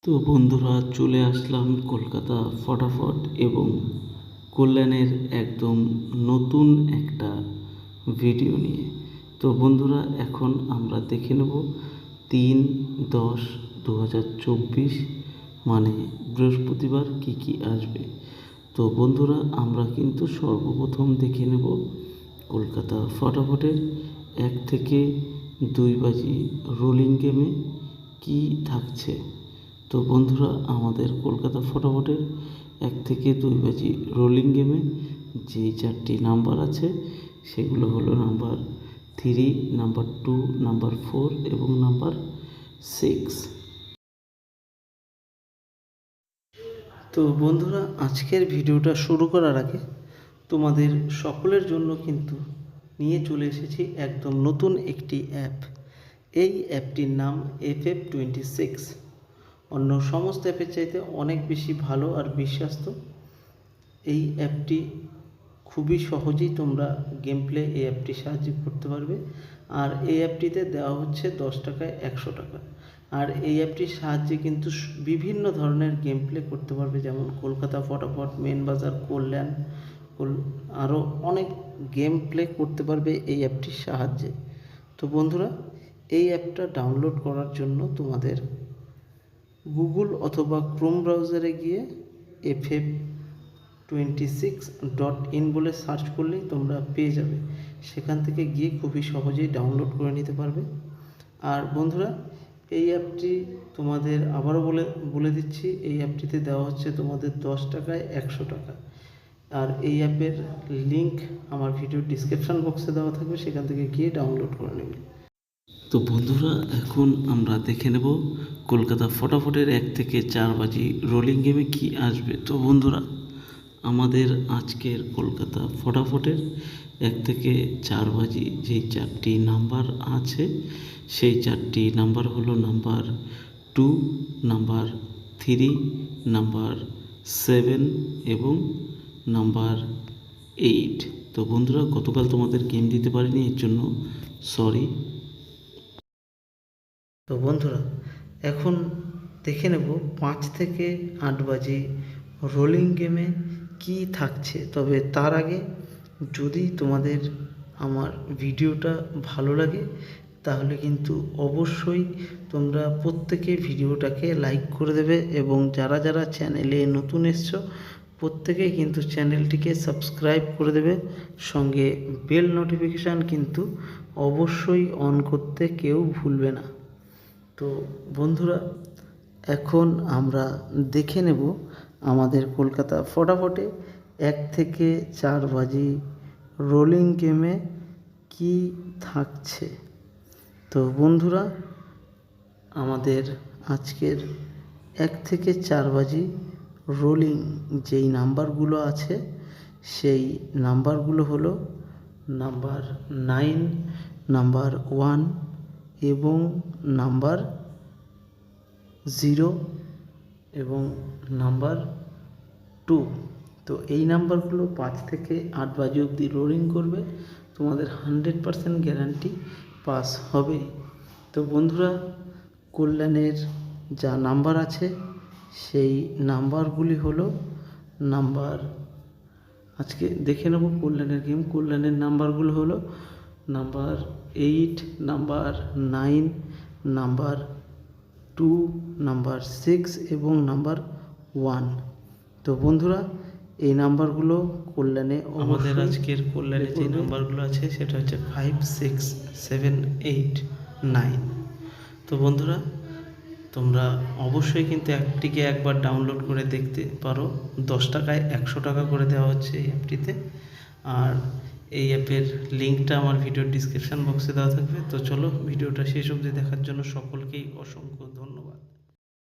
তো বন্ধুরা, চলে আসলাম কলকাতা ফটাফট এবং কল্যাণের একদম নতুন একটা ভিডিও নিয়ে। তো বন্ধুরা, এখন আমরা দেখে নেব 3/10/2024 মানে বৃহস্পতিবার কি কি আসবে। তো বন্ধুরা, আমরা কিন্তু সর্বপ্রথম দেখে নেব কলকাতা ফটাফটের 1 থেকে 2 বাজি রোলিং গেমে কি থাকছে। তো বন্ধুরা, আমাদের কলকাতা ফটাফটের 1 থেকে 2 বাজি রোলিং গেমে যেই 4টি নাম্বার আছে সেগুলো হলো নাম্বার 3, নাম্বার 2, নাম্বার 4 এবং নাম্বার 6। তো বন্ধুরা, আজকের ভিডিওটা শুরু করার আগে তোমাদের সকলের জন্য কিন্তু নিয়ে চলে এসেছি একদম নতুন একটি অ্যাপ। এই অ্যাপটির নাম FF26। অন্য সমস্ত অ্যাপের চাইতে অনেক বেশি ভালো আর বিশ্বস্ত। এই অ্যাপটি খুবই সহজেই তোমরা গেম প্লে এই অ্যাপটি সাহায্য করতে পারবে। আর এই অ্যাপটিতে দেওয়া হচ্ছে 10 টাকায় 100 টাকা। আর এই অ্যাপটির সাহায্যে কিন্তু বিভিন্ন ধরনের গেম প্লে করতে পারবে, যেমন কলকাতা ফটাফট, মেন বাজার, কল্যাণ, আরও অনেক গেম প্লে করতে পারবে এই অ্যাপটির সাহায্যে। তো বন্ধুরা, এই অ্যাপটা ডাউনলোড করার জন্য তোমাদের গুগল অথবা ক্রোম ব্রাউজারে গিয়ে FF26.in বলে সার্চ করলেই তোমরা পেয়ে যাবে। সেখান থেকে গিয়ে খুবই সহজেই ডাউনলোড করে নিতে পারবে। আর বন্ধুরা, এই অ্যাপটি তোমাদের আবারও বলে দিচ্ছি, এই অ্যাপটিতে দেওয়া হচ্ছে তোমাদের 10 টাকায় 100 টাকা। আর এই অ্যাপের লিঙ্ক আমার ভিডিওর ডিসক্রিপশান বক্সে দেওয়া থাকবে, সেখান থেকে গিয়ে ডাউনলোড করে নেবে। তো বন্ধুরা, এখন আমরা দেখে নেব কলকাতা ফটাফটের 1 থেকে 4 বাজি রোলিং গেমে কি আসবে। তো বন্ধুরা, আমাদের আজকের কলকাতা ফটাফটের 1 থেকে 4 বাজি যেই 4টি নাম্বার আছে সেই 4টি নাম্বার হলো নাম্বার 2, নাম্বার 3, নাম্বার 7 এবং নাম্বার 8। তো বন্ধুরা, গতকাল তোমাদের গেম দিতে পারিনি, এর জন্য সরি। তো বন্ধুরা, এখন দেখে নেব 5 থেকে 8 বাজি রোলিং গেমে কি থাকছে। তবে তার আগে যদি তোমাদের আমার ভিডিওটা ভালো লাগে তাহলে কিন্তু অবশ্যই তোমরা প্রত্যেকে ভিডিওটাকে লাইক করে দেবে, এবং যারা যারা চ্যানেলে নতুন এসছো প্রত্যেকেই কিন্তু চ্যানেলটিকে সাবস্ক্রাইব করে দেবে। সঙ্গে বেল নোটিফিকেশান কিন্তু অবশ্যই অন করতে কেউ ভুলবে না। তো বন্ধুরা, এখন আমরা দেখে নেব আমাদের কলকাতা ফটাফটে 1 থেকে 4 বাজি রোলিং গেমে কি থাকছে। তো বন্ধুরা, আমাদের আজকের 1 থেকে 4 বাজি রোলিং যেই নাম্বারগুলো আছে সেই নাম্বারগুলো হলো নাম্বার 9, নাম্বার 1 এবং নাম্বার 0 এবং নাম্বার 2। তো এই নাম্বারগুলো 5 থেকে 8 বাজি অবধি রোলিং করবে, তোমাদের 100% গ্যারান্টি পাস হবে। তো বন্ধুরা, কল্যাণের যা নাম্বার আছে সেই নাম্বারগুলি হলো নাম্বার, আজকে দেখে নেব কল্যাণের গেম। কল্যাণের নাম্বারগুলো হলো নাম্বার 8, নাম্বার 9, নাম্বার 2, নাম্বার 6 এবং নাম্বার 1। তো বন্ধুরা, এই নাম্বারগুলো কল্যাণে আমাদের আজকের কল্যাণে যে নাম্বারগুলো আছে সেটা হচ্ছে 5, 6, 7, 8, 9। তো বন্ধুরা, তোমরা অবশ্যই কিন্তু অ্যাপটিকে একবার ডাউনলোড করে দেখতে পারো। 10 টাকায় 100 টাকা করে দেওয়া হচ্ছে এই অ্যাপটিতে। আর এই অ্যাপের লিঙ্কটা আমার ভিডিওর ডিসক্রিপশান বক্সে দেওয়া থাকবে। তো চলো, ভিডিওটা শেষ অবধি দেখার জন্য সকলকেই অসংখ্য ধন্যবাদ।